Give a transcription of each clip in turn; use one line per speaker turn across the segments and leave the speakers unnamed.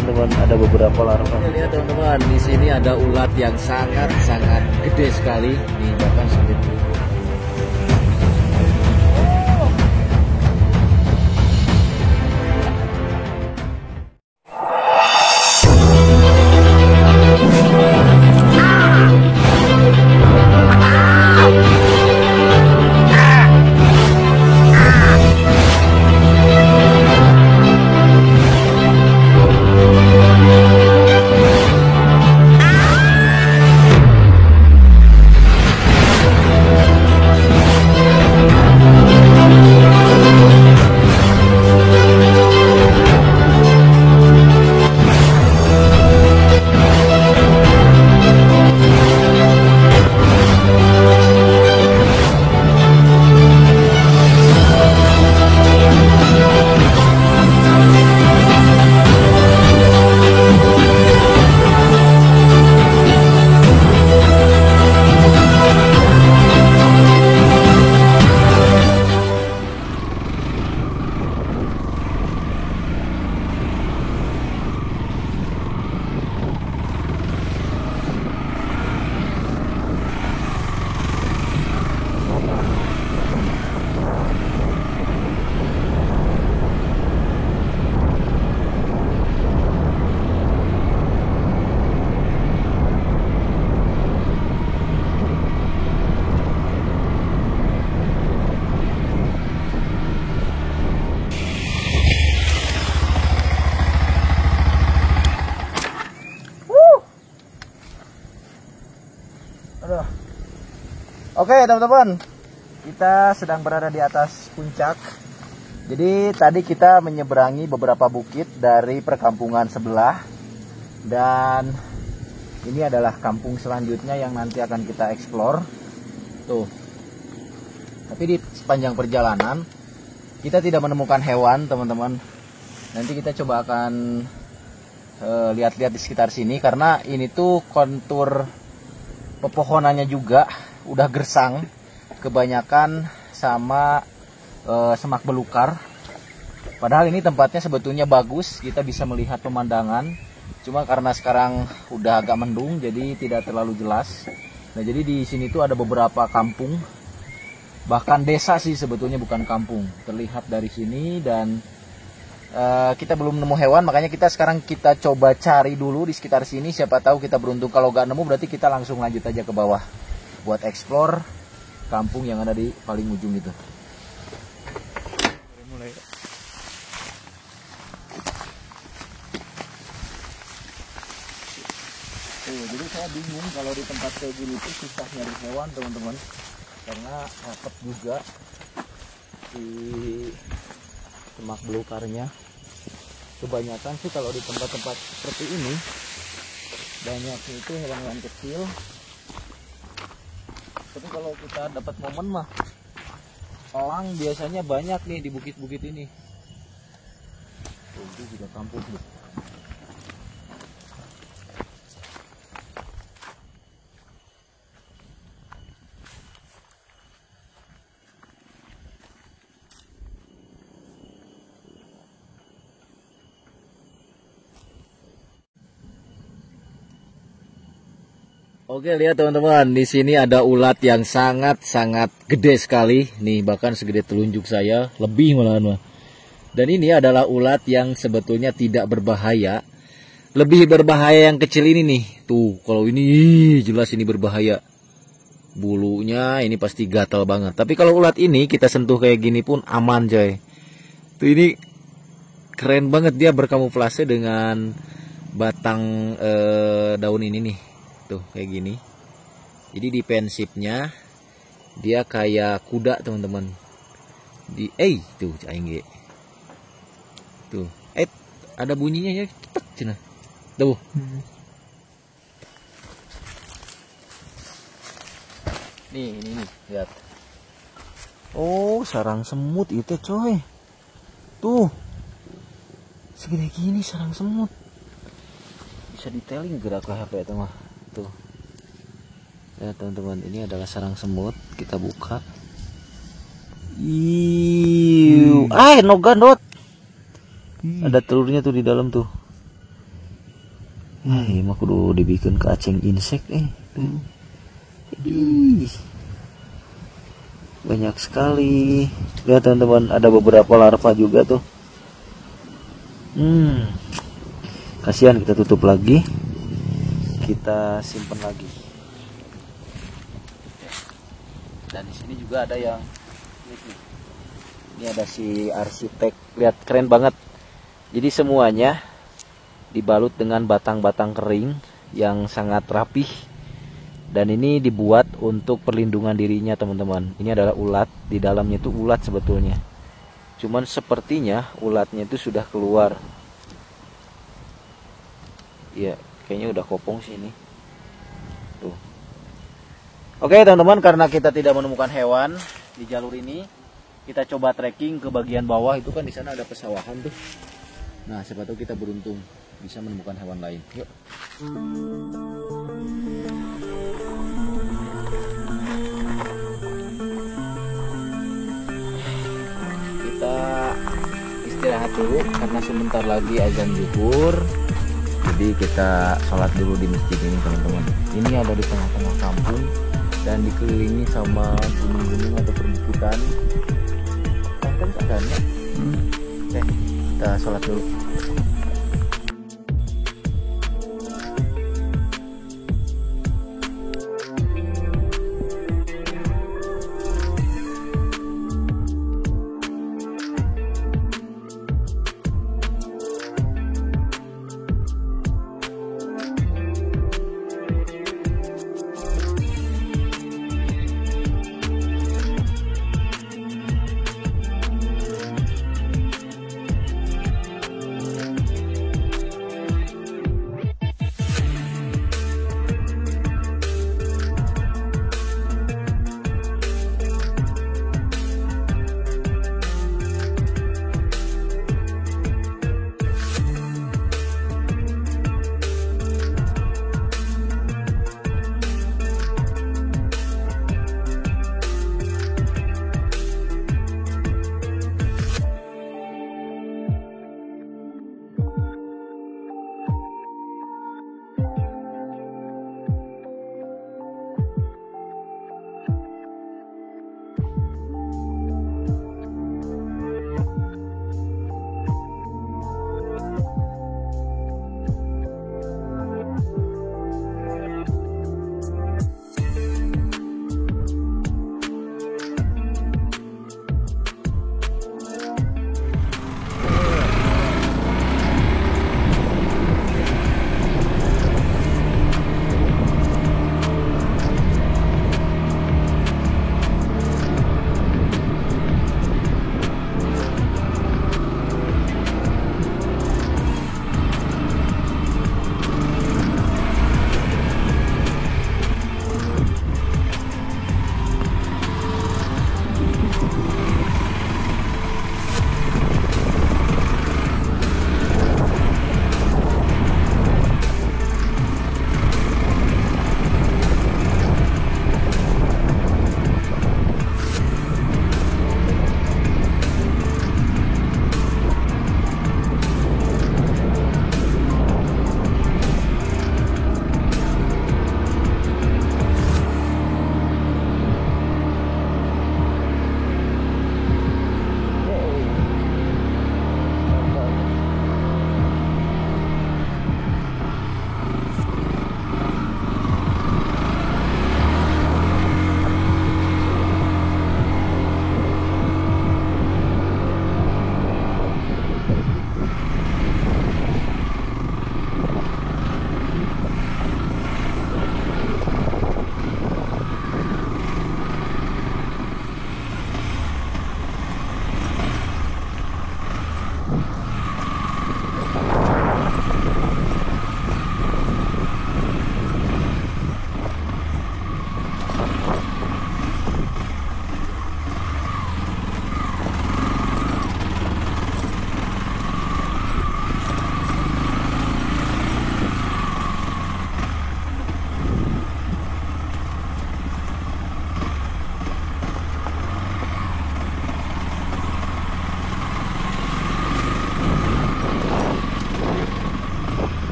teman-teman, ada beberapa larva.
Lihat teman-teman, di sini ada ulat yang sangat gede sekali. Nih bahkan segitu.
Oke teman-teman, kita sedang berada di atas puncak. Jadi tadi kita menyeberangi beberapa bukit dari perkampungan sebelah. Dan ini adalah kampung selanjutnya yang nanti akan kita explore. Tuh. Tapi di sepanjang perjalanan kita tidak menemukan hewan teman-teman. Nanti kita coba akan lihat-lihat di sekitar sini. Karena ini tuh kontur pepohonannya juga udah gersang, kebanyakan sama semak belukar. Padahal ini tempatnya sebetulnya bagus, kita bisa melihat pemandangan. Cuma karena sekarang udah agak mendung, jadi tidak terlalu jelas. Nah, jadi di sini tuh ada beberapa kampung, bahkan desa sih sebetulnya, bukan kampung. Terlihat dari sini dan kita belum nemu hewan, makanya sekarang kita coba cari dulu di sekitar sini. Siapa tahu kita beruntung. Kalau nggak nemu berarti kita langsung lanjut aja ke bawah buat explore kampung yang ada di paling ujung itu. Jadi saya bingung kalau di tempat kayak gini itu susah nyari hewan teman-teman, karena rapet juga di semak belukarnya. Kebanyakan sih kalau di tempat-tempat seperti ini banyak itu hewan-hewan kecil. Tapi kalau kita dapat momen mah, elang biasanya banyak nih di bukit-bukit ini. Tuh, itu juga kampung tuh.
Oke, lihat teman-teman, di sini ada ulat yang sangat gede sekali. Nih, bahkan segede telunjuk saya, lebih malahan mah. Dan ini adalah ulat yang sebetulnya tidak berbahaya. Lebih berbahaya yang kecil ini nih. Tuh, kalau ini jelas ini berbahaya. Bulunya ini pasti gatal banget. Tapi kalau ulat ini kita sentuh kayak gini pun aman, coy. Tuh, ini keren banget, dia berkamuflase dengan batang daun ini nih. Tuh kayak gini. Jadi defensifnya dia kayak kuda teman-teman. Tuh aing ge. Tuh. Ada bunyinya ya, cepet cenah. Tuh. Nih, ini lihat. Oh, sarang semut itu coy. Tuh. Segede gini sarang semut. Bisa detailing gerak ke HP itu mah. Tuh ya teman-teman, ini adalah sarang semut. Kita buka. Noga not. Ada telurnya tuh di dalam tuh. Ini mah kudu dibikin ke aceng insek Ih, banyak sekali. Lihat teman-teman, ada beberapa larva juga tuh. Kasihan, kita tutup lagi, kita simpan lagi. Dan di sini juga ada yang ini ada si arsitek, lihat keren banget. Jadi semuanya dibalut dengan batang-batang kering yang sangat rapih. Dan ini dibuat untuk perlindungan dirinya teman-teman. Ini adalah ulat, di dalamnya itu ulat sebetulnya. Cuman sepertinya ulatnya itu sudah keluar. Ya, kayaknya udah kopong sih ini. Tuh. Oke teman-teman, karena kita tidak menemukan hewan di jalur ini, kita coba trekking ke bagian bawah. Itu kan di sana ada pesawahan tuh. Nah, siapa tahu kita beruntung bisa menemukan hewan lain. Yuk. Kita istirahat dulu karena sebentar lagi azan zuhur. Jadi kita sholat dulu di masjid ini teman-teman. Ini ada di tengah-tengah kampung dan dikelilingi sama gunung-gunung atau perbukitan. Kan keadaannya. Oke, kita sholat dulu.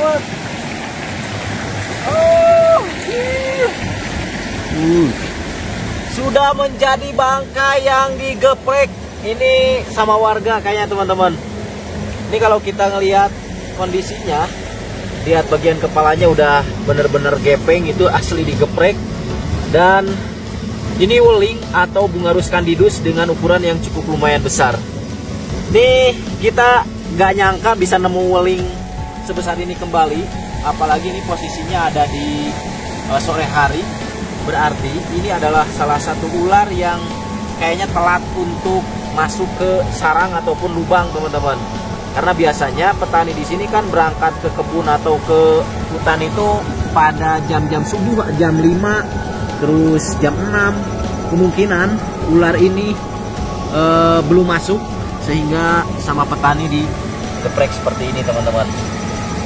teman-teman. Oh, sudah menjadi bangkai yang digeprek ini sama warga kayaknya teman-teman. Ini kalau kita ngelihat kondisinya, lihat bagian kepalanya udah bener-bener gepeng, itu asli digeprek. Dan ini weling atau bunga Rus candidus dengan ukuran yang cukup lumayan besar. Nih kita nggak nyangka bisa nemu weling sebesar ini kembali, apalagi ini posisinya ada di sore hari. Berarti ini adalah salah satu ular yang kayaknya telat untuk masuk ke sarang ataupun lubang teman-teman. Karena biasanya petani di sini kan berangkat ke kebun atau ke hutan itu pada jam-jam subuh, jam 5, terus jam 6. Kemungkinan ular ini belum masuk sehingga sama petani digeprek seperti ini teman-teman.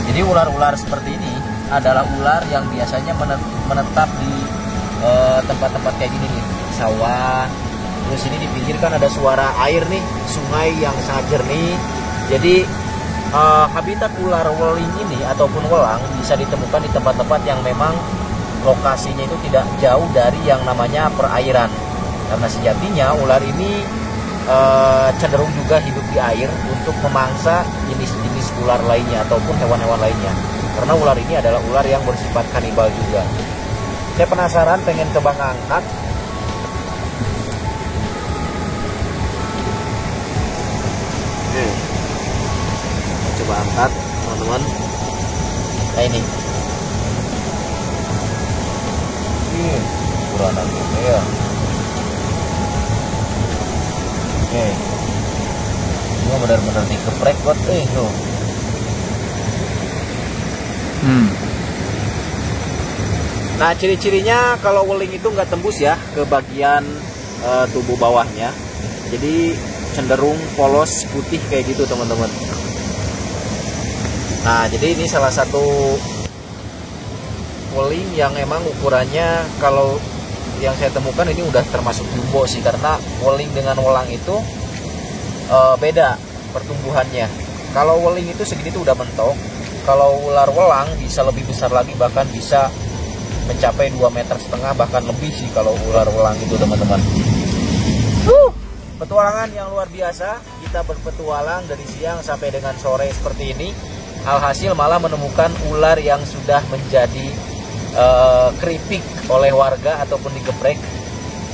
Jadi ular-ular seperti ini adalah ular yang biasanya menetap di tempat-tempat kayak gini nih, sawah. Terus ini di pinggir kan ada suara air nih, sungai yang sangat jernih. Jadi habitat ular weling ini ataupun welang bisa ditemukan di tempat-tempat yang memang lokasinya itu tidak jauh dari yang namanya perairan. Karena sejatinya ular ini cenderung juga hidup di air untuk memangsa jenis-jenis ular lainnya ataupun hewan-hewan lainnya. Karena ular ini adalah ular yang bersifat kanibal juga. Saya penasaran, pengen coba ngangkat. Oke. Coba angkat teman-teman. Nah ini. Ukuran gitu ya. Oke. Ini benar-benar dikeprek buat tuh. Nah ciri-cirinya kalau weling itu nggak tembus ya ke bagian tubuh bawahnya. Jadi cenderung polos putih kayak gitu teman-teman. Nah jadi ini salah satu weling yang emang ukurannya kalau yang saya temukan ini udah termasuk jumbo sih. Karena weling dengan welang itu beda pertumbuhannya. Kalau weling itu segini tuh udah mentok. Kalau ular welang bisa lebih besar lagi, bahkan bisa mencapai 2,5 meter bahkan lebih sih kalau ular welang itu teman-teman. Petualangan yang luar biasa. Kita berpetualang dari siang sampai dengan sore seperti ini. Alhasil malah menemukan ular yang sudah menjadi keripik oleh warga ataupun digeprek.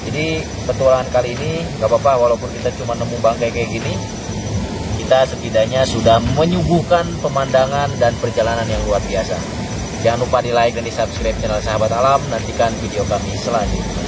Jadi petualangan kali ini gak apa-apa, walaupun kita cuma nemu bangkai kayak gini, kita setidaknya sudah menyuguhkan pemandangan dan perjalanan yang luar biasa. Jangan lupa di like dan di subscribe channel Sahabat Alam. Nantikan video kami selanjutnya.